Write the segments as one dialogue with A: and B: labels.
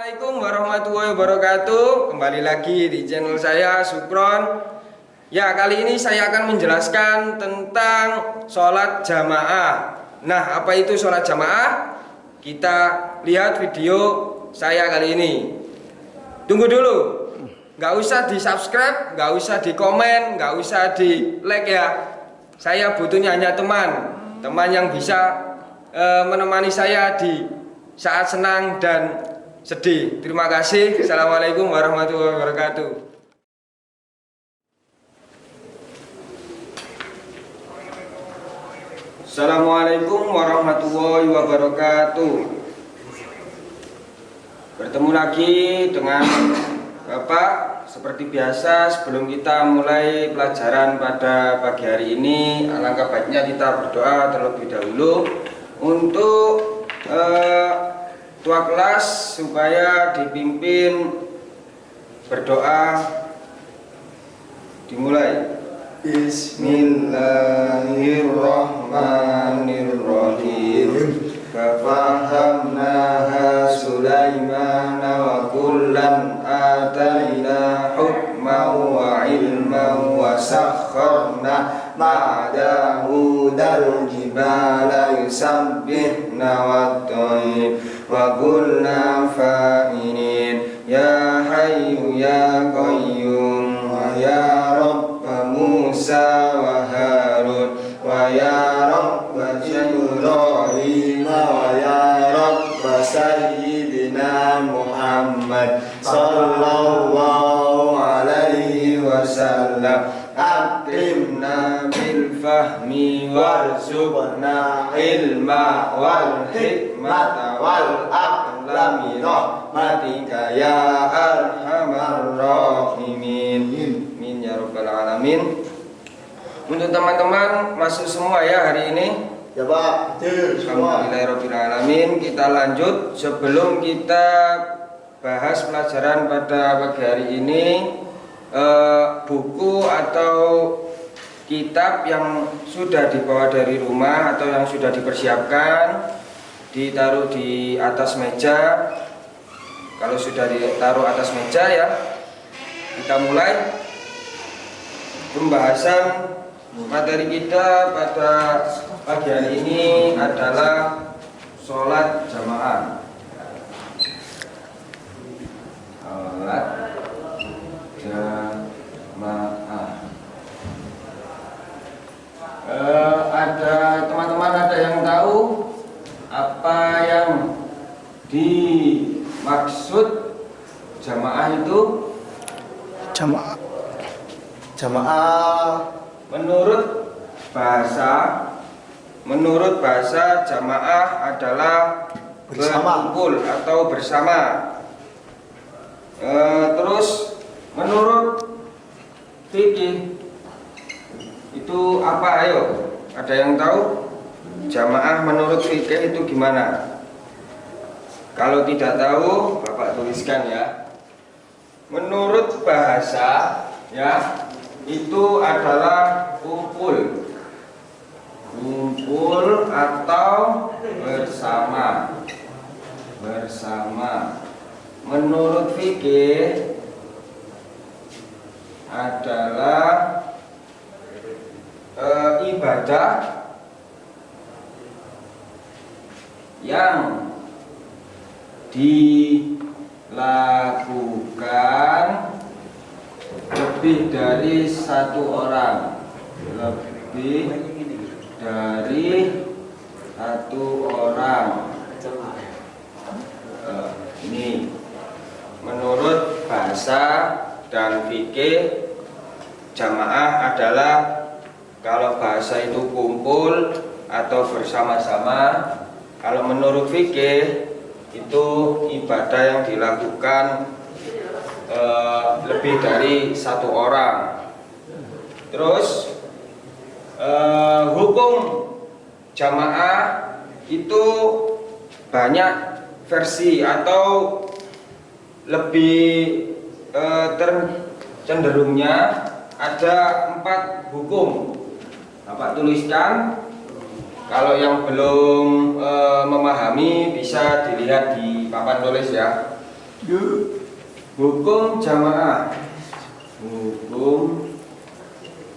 A: Assalamualaikum warahmatullahi wabarakatuh. Kembali lagi di channel saya Sukron. Ya, kali ini saya akan menjelaskan tentang sholat jamaah. Nah, apa itu sholat jamaah? Kita lihat video saya kali ini. Tunggu dulu, nggak usah di subscribe, nggak usah di komen, nggak usah di like ya. Saya butuhnya hanya teman yang bisa menemani saya di saat senang dan sedih. Terima kasih. Assalamualaikum warahmatullahi wabarakatuh. Assalamualaikum warahmatullahi wabarakatuh. Bertemu lagi dengan Bapak. Seperti biasa, sebelum kita mulai pelajaran pada pagi hari ini, alangkah baiknya kita berdoa terlebih dahulu untuk ketua kelas supaya dipimpin berdoa. Dimulai. Bismillahirrahmanirrahim. Fafahamnaha Sulaiman wa kullan ataina hukman wa ilman wa sakharna ma'a Dawudal jibala yusabbihna wat-tayr wa kunna fa'ilin ya hayyu ya qayyum wa ya rabb Musa wa Harun wa ya rabb Ibrahim wa ya rabb sayyidina Muhammad sallallahu alaihi wasallam. Akrimna bil fahmi warzuqna ilma wal hikmata wal aqlami rahmatika ya arhamar rahimin. Amin ya rabbal alamin. Untuk teman-teman masuk semua ya hari ini?
B: Ya Pak,
A: alhamdulillahirabbil alamin. Kita lanjut. Sebelum kita bahas pelajaran pada pagi hari ini, buku atau kitab yang sudah dibawa dari rumah atau yang sudah dipersiapkan ditaruh di atas meja. Kalau sudah ditaruh atas meja ya, kita mulai pembahasan. Materi kita pada pagi hari ini adalah sholat jamaah. Sholat jamaah. Ada teman-teman ada yang tahu apa yang dimaksud jamaah itu?
B: Jamaah
A: Menurut bahasa jamaah adalah berkumpul atau bersama. Terus menurut fikih itu apa? Ayo, ada yang tahu jamaah menurut fikih itu gimana? Kalau tidak tahu, Bapak tuliskan ya. Menurut bahasa ya, itu adalah kumpul atau bersama. Menurut fikih adalah ibadah yang dilakukan lebih dari satu orang. Ini menurut bahasa dan fikih, jamaah adalah kalau bahasa itu kumpul atau bersama-sama. Kalau menurut fikih itu ibadah yang dilakukan lebih dari satu orang. Terus hukum jamaah itu banyak versi atau lebih cenderungnya ada 4 hukum. Bapak tuliskan. Kalau yang belum memahami bisa dilihat di papan tulis ya. Hukum jamaah. Hukum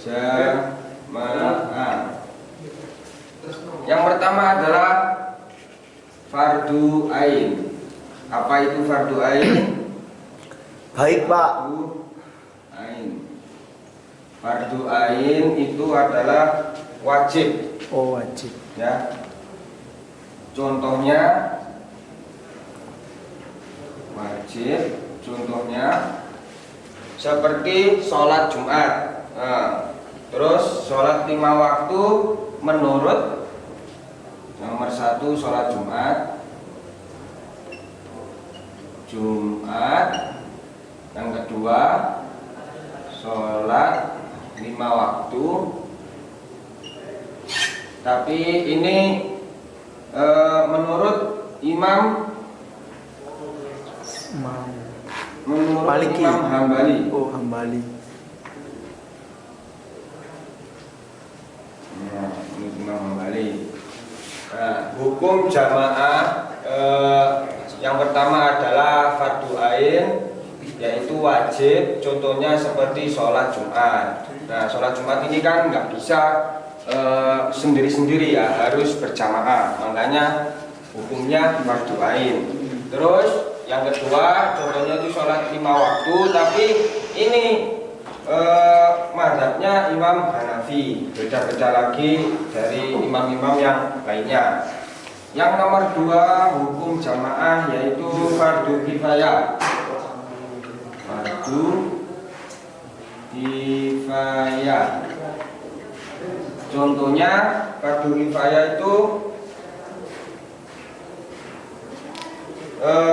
A: jamaah. Yang pertama adalah fardu ain. Apa itu fardu ain?
B: Baik, Pak.
A: Fardu ain. Fardu ain itu adalah wajib.
B: Oh, wajib.
A: Ya. Contohnya wajib. Contohnya seperti sholat Jumat. Nah, terus sholat 5 waktu menurut nomor 1 sholat Jumat. Yang kedua sholat 5 waktu. Tapi ini menurut Imam
B: Maliki.
A: Imam Hambali.
B: Oh, Hambali.
A: Ya, Imam Hambali. Nah, hukum jamaah yang pertama adalah fardu ain, yaitu wajib. Contohnya seperti sholat Jumat. Nah, sholat Jumat ini kan nggak bisa sendiri-sendiri ya, harus berjamaah. Makanya hukumnya fardu ain. Terus yang kedua, contohnya itu sholat 5 waktu, tapi ini mazhabnya Imam Hanafi, beda-beda lagi dari imam-imam yang lainnya. Yang nomor 2 hukum jamaah yaitu fardu kifayah. Fardu kifayah. Contohnya fardu kifayah itu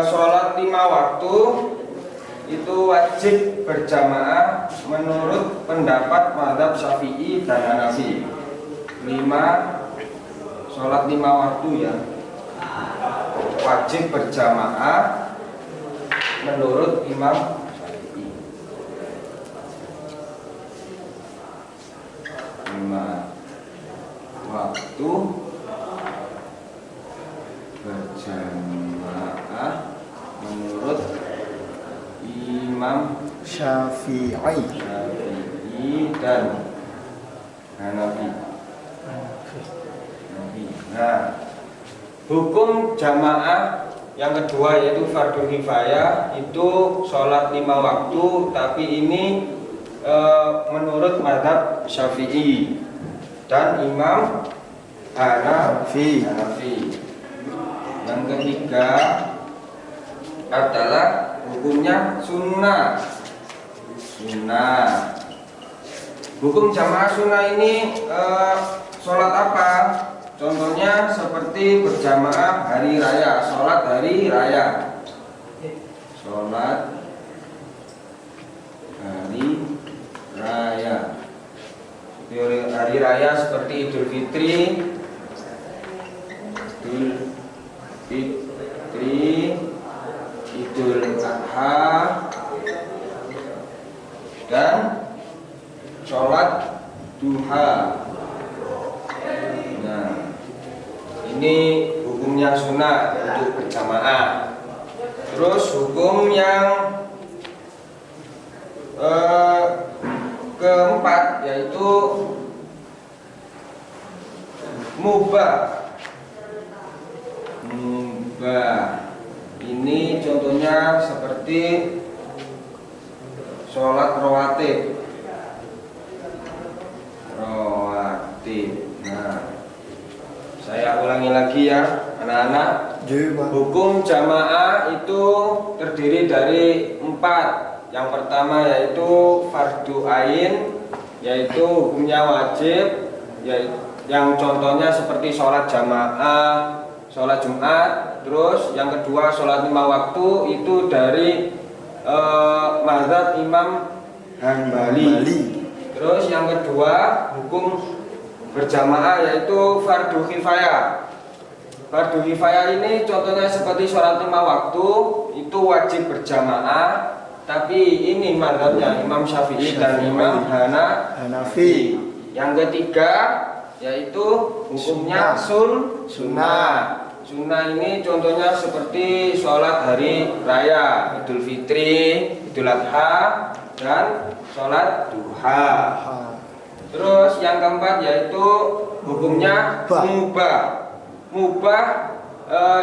A: sholat 5 waktu itu wajib berjamaah menurut pendapat mazhab Syafi'i dan Hanafi. 5 sholat 5 waktu ya wajib berjamaah menurut Imam Syafi'i. 5 waktu berjamaah menurut Imam
B: Syafi'i
A: dan Hanafi. Nah, hukum jamaah yang kedua yaitu fardu kifayah itu sholat 5 waktu, tapi ini menurut mazhab Syafi'i dan Imam Hanafi. Yang ketiga adalah hukumnya sunnah. Hukum jamaah sunnah ini sholat apa? Contohnya seperti berjamaah hari raya, sholat hari raya. Sholat hari raya. Hari raya seperti Idul Fitri, Idul Adha, dan sholat duha. Nah, ini hukumnya sunnah untuk berjamaah. Terus hukum yang keempat yaitu mubah. Ini contohnya seperti sholat rawatib. Nah, saya ulangi lagi ya anak-anak. Hukum jamaah itu terdiri dari 4. Yang pertama yaitu fardu ain, yaitu hukumnya wajib, yang contohnya seperti sholat jamaah, sholat Jumat. Terus yang kedua sholat 5 waktu itu dari mazhab Imam Hambali. Terus yang kedua hukum berjamaah yaitu fardu kifayah. Fardu kifayah ini contohnya seperti sholat 5 waktu itu wajib berjamaah, tapi ini mazhabnya Imam Syafi'i dan Imam Hanafi. Yang ketiga yaitu hukumnya sunnah. Sunnah ini contohnya seperti sholat hari raya, Idul Fitri, Idul Adha, dan sholat duha. Terus yang keempat yaitu hukumnya mubah. Mubah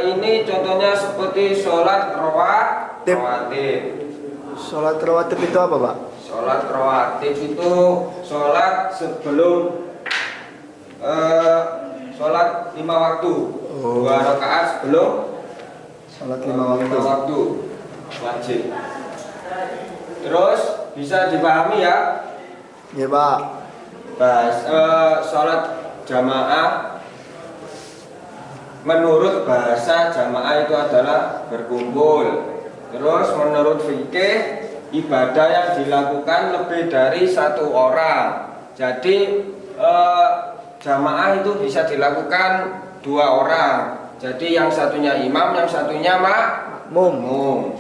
A: ini contohnya seperti sholat rawatib.
B: Sholat rawatib itu apa, Pak?
A: Sholat rawatib itu sholat sebelum sholat 5 waktu. 2 rakaat sebelum
B: Sholat 5
A: 5
B: waktu.
A: waktu wajib. Terus bisa dipahami ya?
B: Ya, Pak.
A: Sholat jamaah menurut bahasa jamaah itu adalah berkumpul. Terus menurut fikih ibadah yang dilakukan lebih dari 1 orang. Jadi jamaah itu bisa dilakukan 2 orang. Jadi yang satunya imam, yang satunya makmum.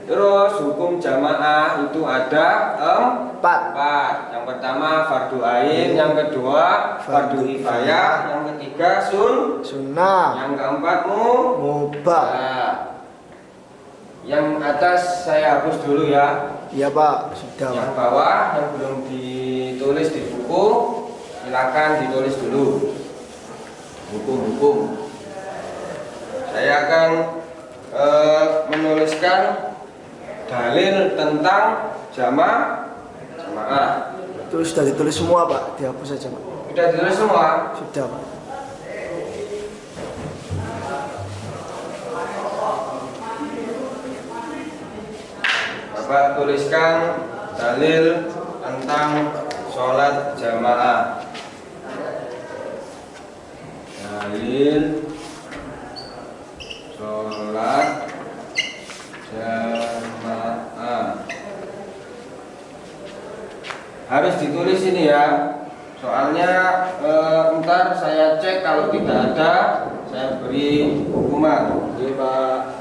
A: Terus hukum jamaah itu ada 4. Yang pertama fardu ain, yang kedua fardu kifayah, yang ketiga
B: Sunnah,
A: yang keempat
B: mubah.
A: Nah, yang atas saya hapus dulu ya.
B: Iya, Pak, sudah,
A: Yang
B: Pak.
A: bawah yang belum ditulis di buku silakan ditulis dulu. Hukum-hukum. Saya akan menuliskan dalil tentang jamaah.
B: Itu sudah ditulis semua, Pak. Dihapus saja, Pak.
A: Sudah ditulis semua?
B: Sudah, Pak.
A: Bapak tuliskan dalil tentang sholat jamaah. Dalil sholat jamaah. Harus ditulis ini ya. Soalnya ntar saya cek kalau tidak ada saya beri hukuman. Oke, Pak.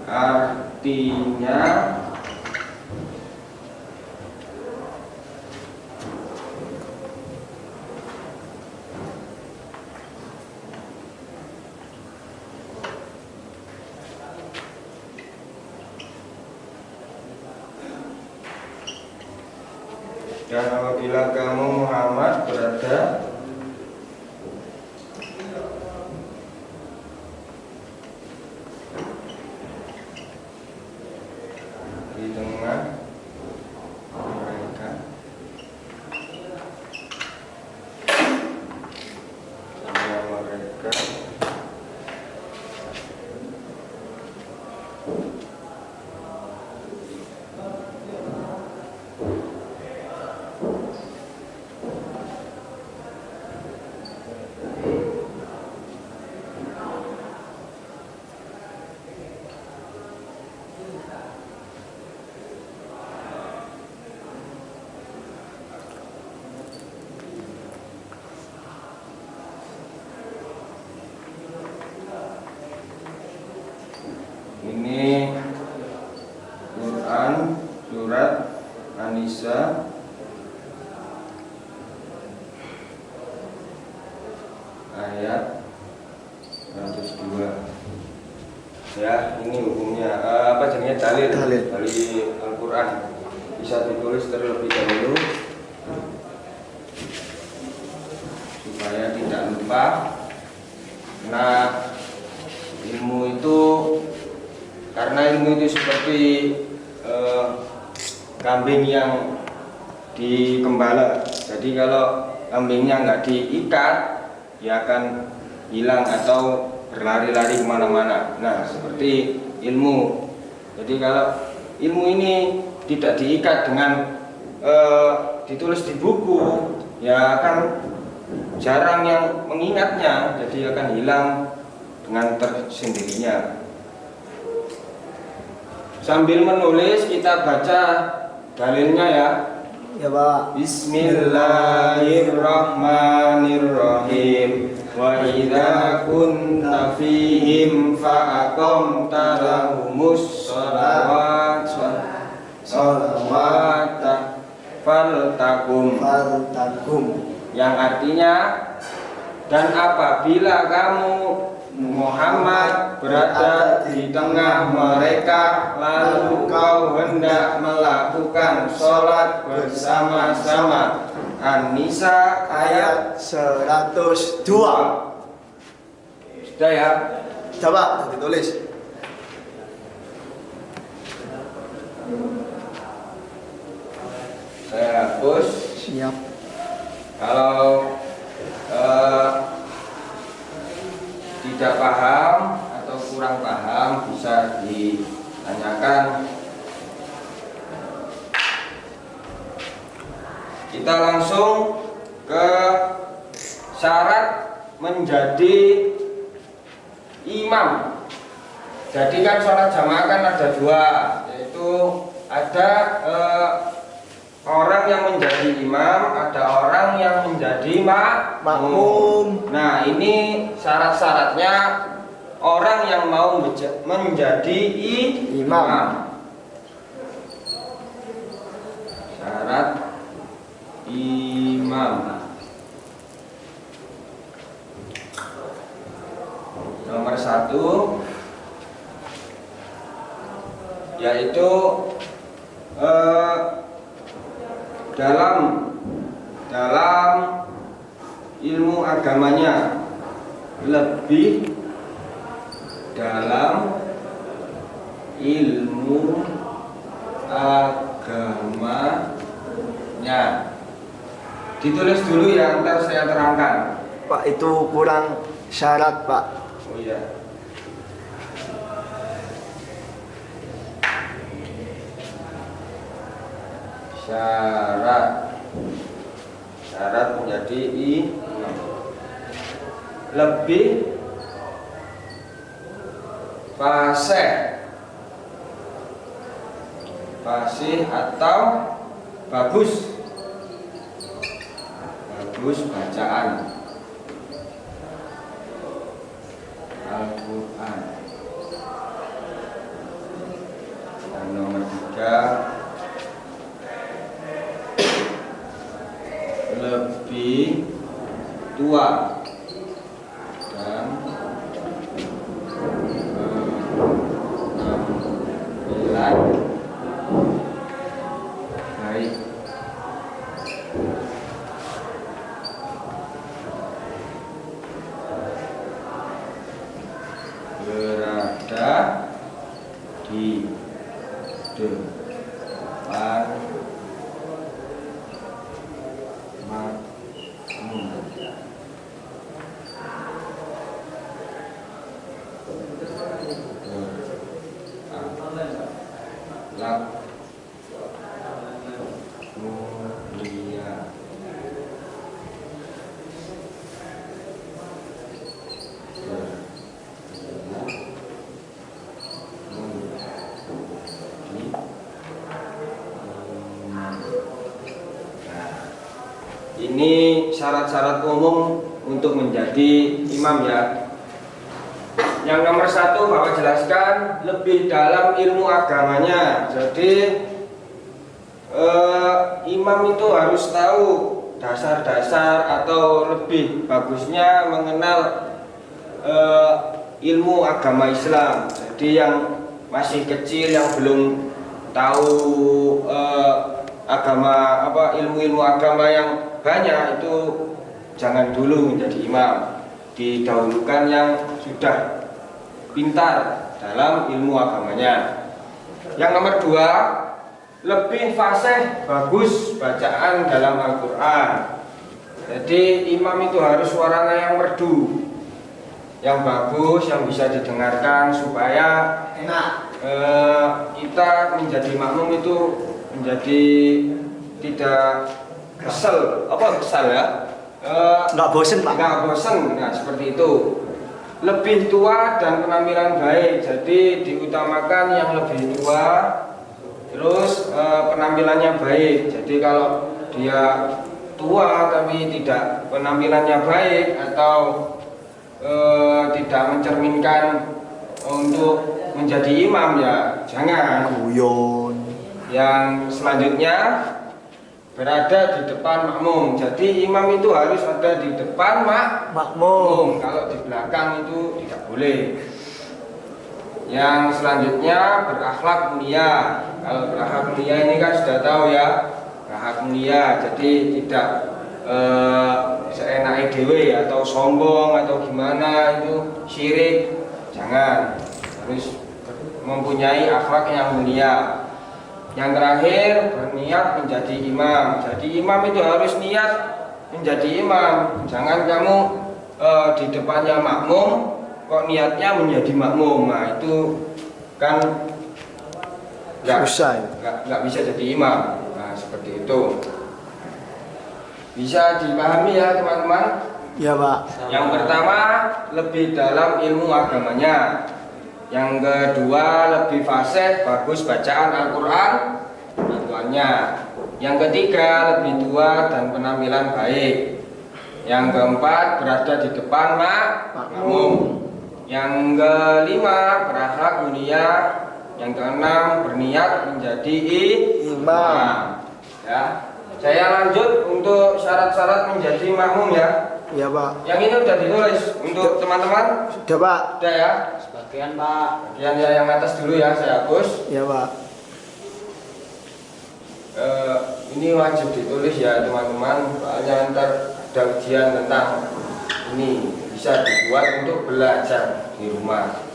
A: Artinya dan apabila kamu Muhammad berada di tengah mereka, dalil
B: Dalil.
A: dari Al-Quran bisa ditulis terlebih dahulu supaya tidak lupa. Nah, ilmu itu, karena ilmu itu seperti kambing yang digembala. Jadi kalau kambingnya nggak diikat, ya akan hilang atau berlari-lari kemana-mana. Nah, seperti ilmu. Jadi kalau ilmu ini tidak diikat dengan ditulis di buku, ya akan jarang yang mengingatnya. Jadi akan hilang dengan tersendirinya. Sambil menulis kita baca dalilnya ya.
B: Ya Pak.
A: Bismillahirrahmanirrahim. Wa idza kunta fihim fa aqamta lahumus sholawata faltakum. Yang artinya, dan apabila kamu Muhammad berada di tengah mereka, lalu kau hendak melakukan sholat bersama-sama. An-Nisa ayat
B: 102.
A: sudah ya.
B: Coba ditulis.
A: Saya hapus.
B: Siap.
A: Kalau tidak paham atau kurang paham bisa ditanyakan. Kita langsung ke syarat menjadi imam. Jadi kan sholat jamaah kan ada dua, yaitu ada orang yang menjadi imam, ada orang yang menjadi makmum. Nah, ini syarat-syaratnya orang yang mau menjadi imam. Syarat imam. Nomor 1 yaitu dalam ilmu agamanya, lebih dalam ilmu agamanya. Ditulis dulu ya, ntar saya terangkan.
B: Pak, itu kurang syarat Pak.
A: Oh iya. Syarat menjadi imam, lebih fasih atau bagus bacaan Al-Quran. Dan nomor 3, lebih tua dan penampilan baik. Berada di depan makmum. Berakhlak mulia. Ini syarat-syarat umum untuk menjadi imam ya. Yang nomor 1 Bapak jelaskan, lebih dalam ilmu agamanya. Jadi imam itu harus tahu dasar-dasar atau lebih bagusnya mengenal ilmu agama Islam. Jadi yang masih kecil yang belum tahu agama ilmu-ilmu agama yang banyak itu jangan dulu menjadi imam. Didahulukan yang sudah pintar dalam ilmu agamanya. Yang nomor 2, lebih fasih bagus bacaan dalam Al-Quran. Jadi imam itu harus suaranya yang merdu, yang bagus, yang bisa didengarkan supaya
B: Enak.
A: kita menjadi makmum itu menjadi tidak kesel ya.
B: Nggak bosen Pak.
A: Nggak bosen, nah seperti itu. Lebih tua dan penampilan baik, jadi diutamakan yang lebih tua, terus penampilannya baik. Jadi kalau dia tua tapi tidak penampilannya baik atau tidak mencerminkan untuk menjadi imam, ya jangan.
B: Guyon.
A: Yang selanjutnya berada di depan makmum. Jadi imam itu harus ada di depan makmum. Kalau di belakang itu tidak boleh. Yang selanjutnya berakhlak mulia. Kalau berakhlak mulia ini kan sudah tahu ya, berakhlak mulia. Jadi tidak seenaknya dewe atau sombong atau gimana, itu syirik. Jangan. Harus mempunyai akhlak yang mulia. Yang terakhir, berniat menjadi imam. Jadi imam itu harus niat menjadi imam. Jangan kamu di depannya makmum kok niatnya menjadi makmum. Nah itu kan nggak bisa jadi imam. Nah seperti itu. Bisa dipahami ya teman-teman?
B: Ya Pak.
A: Yang pertama, lebih dalam ilmu agamanya. Yang kedua, lebih fasih bagus bacaan Al-Quran atuannya. Yang ketiga, lebih tua dan penampilan baik. Yang keempat, berada di depan makmum. Yang kelima, berakhlak mulia. Yang keenam, berniat menjadi imam. Ya. Saya lanjut untuk syarat-syarat menjadi makmum ya.
B: Ya Pak.
A: Yang ini udah ditulis untuk teman-teman.
B: Sudah Pak.
A: Sudah ya.
C: Sebagian Pak.
A: Bagian yang atas dulu ya, saya hapus.
B: Ya Pak.
A: Ini wajib ditulis ya teman-teman. Soalnya ntar ada ujian tentang ini, bisa dibuat untuk belajar di rumah.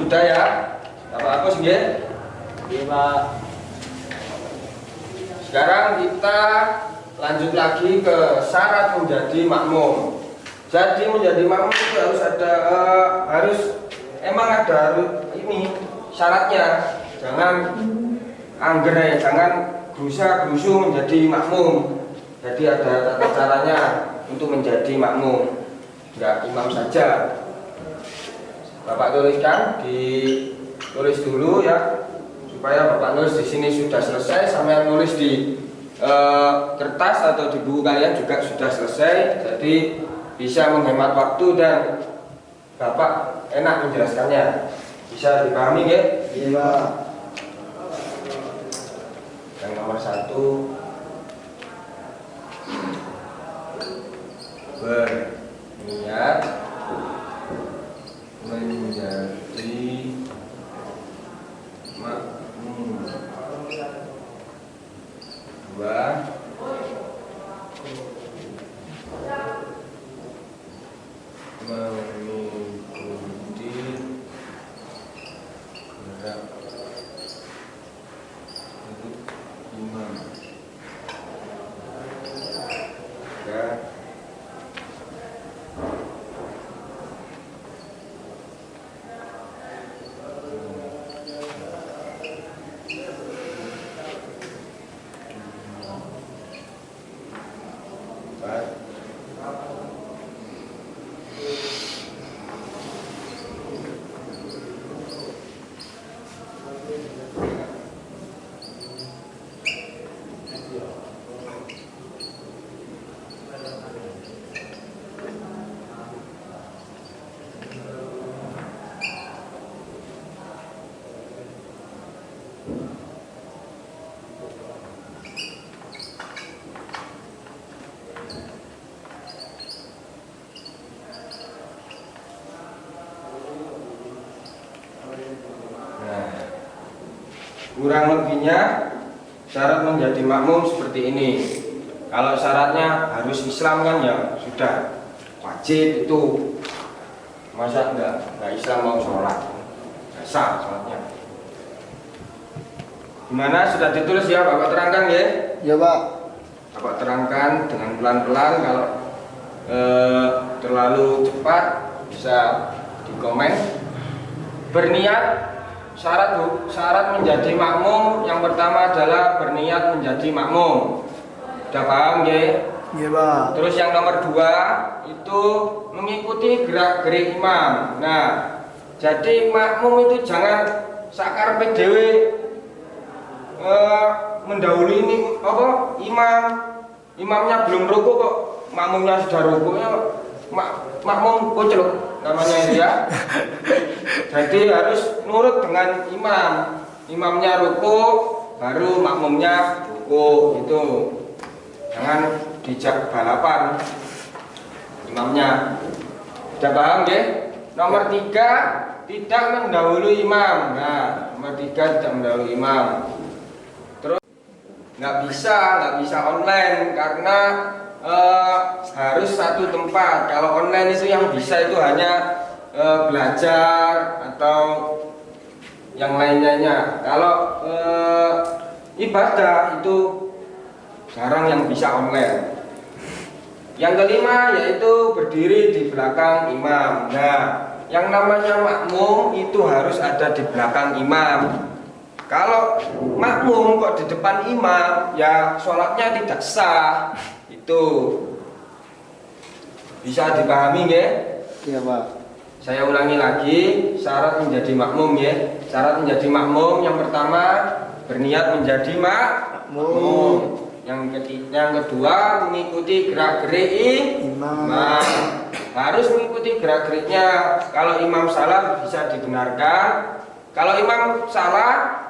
A: Sudah ya, Bapak hapus nggih?
C: Iya Pak.
A: Sekarang kita lanjut lagi ke syarat menjadi makmum. Jadi menjadi makmum itu harus ada ini syaratnya. Jangan angger, jangan gerusa-gerusu menjadi makmum. Jadi ada tata caranya untuk menjadi makmum. Enggak imam saja. Bapak tuliskan, ditulis dulu ya, supaya Bapak nulis di sini sudah selesai, sampai nulis di kertas atau di buku kalian juga sudah selesai, jadi bisa menghemat waktu dan Bapak enak menjelaskannya. Bisa dipahami nggih?
B: Iya.
A: Yang nomor 1, berniat menjadi makmum. 2, mengikuti gerak imam. 3,4, kurang lebihnya syarat menjadi makmum seperti ini. Kalau syaratnya harus Islam kan ya sudah wajib itu. Masa enggak Islam mau sholat, nggak sah sholatnya. Gimana, sudah ditulis ya Bapak terangkan ya?
B: Ya Pak.
A: Bapak terangkan dengan pelan-pelan. Kalau terlalu cepat bisa dikomen. Berniat, syarat menjadi makmum yang pertama adalah berniat menjadi makmum. Sudah paham ya?
B: Ya Pak.
A: Terus yang nomor 2 itu mengikuti gerak-gerik imam. Nah, jadi makmum itu jangan sakar PDW mendahului ini apa imamnya belum ruku kok makmumnya sudah ruku ya, makmum kucluk namanya itu ya. Jadi harus nurut dengan imamnya ruku baru makmumnya ruku itu. Jangan dijak balapan imamnya. Sudah paham ya? Nomor 3 tidak mendahului imam. Nah, nomor 3 tidak mendahului imam. Nggak bisa online karena harus satu tempat. Kalau online itu yang bisa itu hanya belajar atau yang lainnya. Kalau ibadah itu jarang yang bisa online. Yang kelima yaitu berdiri di belakang imam. Nah, yang namanya makmum itu harus ada di belakang imam. Kalau makmum kok di depan imam, ya sholatnya tidak sah. Itu bisa dipahami ya?
B: Iya Pak.
A: Saya ulangi lagi, syarat menjadi makmum ya. Syarat menjadi makmum yang pertama berniat menjadi makmum. Yang kedua mengikuti gerak-gerik imam. Harus mengikuti gerak-geriknya. Kalau imam salah bisa dibenarkan. Kalau imam salah,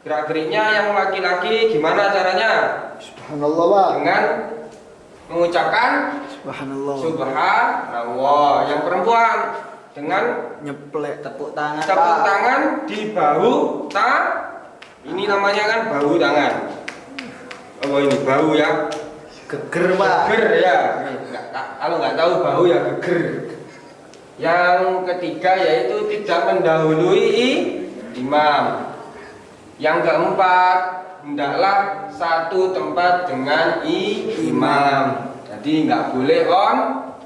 A: gerak-geriknya yang laki-laki gimana caranya?
B: Subhanallah Pak.
A: Dengan mengucapkan
B: Subhanallah.
A: Subhanallah. Yang perempuan dengan
B: Nyeplek tepuk tangan.
A: tepuk tangan di bahu ini namanya kan bahu tangan. Oh ini bahu ya.
B: Geger Pak.
A: Geger ya. Kalau nggak tahu bahu ya geger. Yang ketiga yaitu tidak mendahului imam. Yang keempat, hendaklah satu tempat dengan imam. Jadi nggak boleh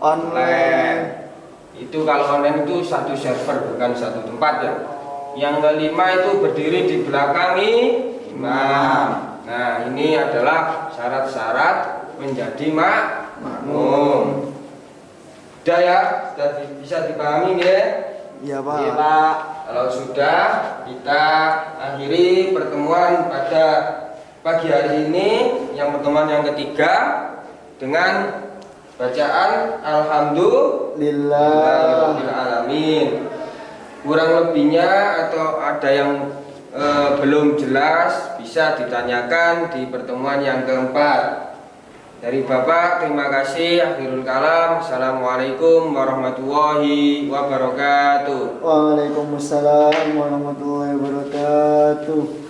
A: online. Itu kalau online itu satu server bukan satu tempat ya. Yang kelima itu berdiri di belakang imam. Nah, ini adalah syarat-syarat menjadi makmum. Sudah ya, sudah bisa dipahami ya?
B: Iya Pak.
C: Iya Pak.
A: Kalau sudah, kita akhiri pertemuan pada pagi hari ini, yang pertemuan yang ketiga dengan bacaan Alhamdulillahirrahmanirrahim. Kurang lebihnya atau ada yang belum jelas bisa ditanyakan di pertemuan yang keempat. Dari Bapak terima kasih. Akhirul kalam. Assalamualaikum warahmatullahi wabarakatuh.
B: Waalaikumsalam warahmatullahi wabarakatuh.